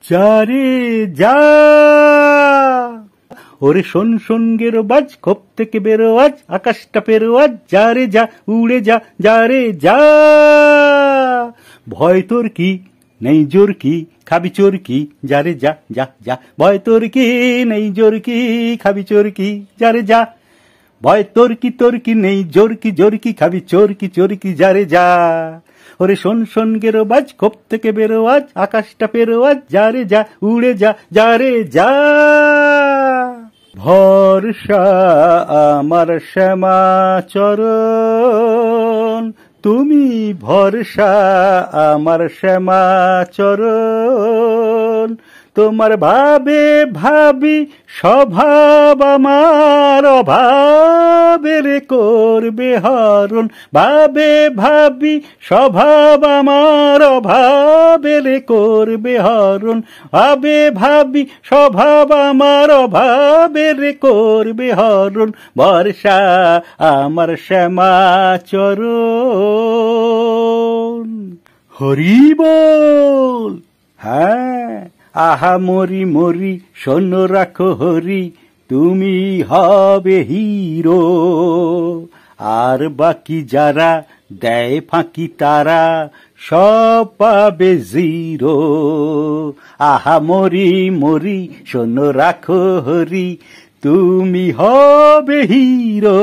যা রে যা, ওরে শোন শোন গেরো বাজ, খোপ থেকে বেরো আজ, আকাশটা পেরো আজ, যা রে যা, উড়ে যা, যা রে যা। ভয় তোর কি, নেই জোর কি, খাবি চোর কি, যা রে যা, যা যা। ভয় তোর কি, নেই জোর কি, খাবি চোর কি, যা রে যা। ভয় তোর কি নেই জোর কি, খাবি চোর কি, যা রে যা। ওরে শোন শোন গেরো বাজ, খোপ থেকে বেরো আজ, আকাশটা পেরো আজ, যা রে যা, উড়ে যা, যা রে যা। ভরসা আমার শ্যামাচরণ, তুমি ভরসা আমার শ্যামাচরণ। তোমার ভাবে ভাবি স্বভাব আমার অভাবের করবে হরণ। ভাবে ভাবি স্বভাব আমার অভাবের করবে হরণ। ভাবে ভাবি স্বভাব আমার অভাবের করবে হরণ। বর্ষা আমার শ্যামাচরণ। হরি বল। হ্যাঁ, আহা মরি মরি, শোন রাখো হরি, তুমি হবে হিরো। আর বাকি যারা দেয় ফাঁকি তারা সব পাবে জিরো। আহা মরি মরি, শোন রাখো হরি, তুমি হবে হিরো।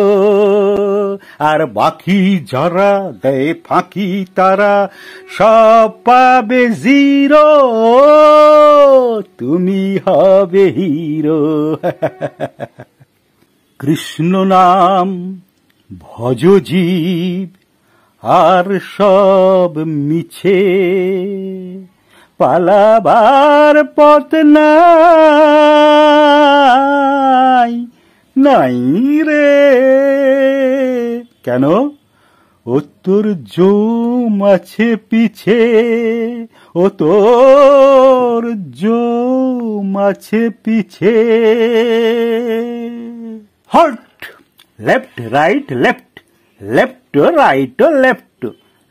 আর বাকি যারা দেয় ফাঁকি তারা সব পাবে জিরো। তুমি হবে হিরো। কৃষ্ণ নাম ভজ জীব, আর সব মিছে। পালাবার পথ নাই, নাই রে। কেন? ও তোর জম আছে পিছে, ও তোর জম আছে পিছে। Hot, left right left, left right left,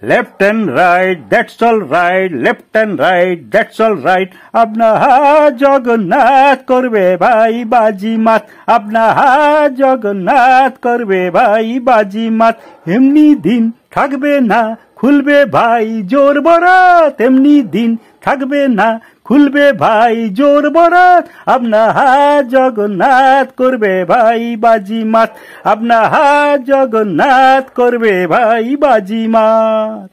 left and right, that's all right, left and right, that's all right. अपना हाथ जगन्नाथ करबे भाई बाजी मात, अपना हाथ जगन्नाथ करबे भाई बाजी मात। एमनी दिन থাকবে না, খুলবে ভাই জোর বরাত, এমনি দিন থাকবে না, খুলবে ভাই জোর বরাত। আপনা হাত জগন্নাথ করবে ভাই বাজি মাত, আপনা হাত জগন্নাথ করবে ভাই বাজি মাত।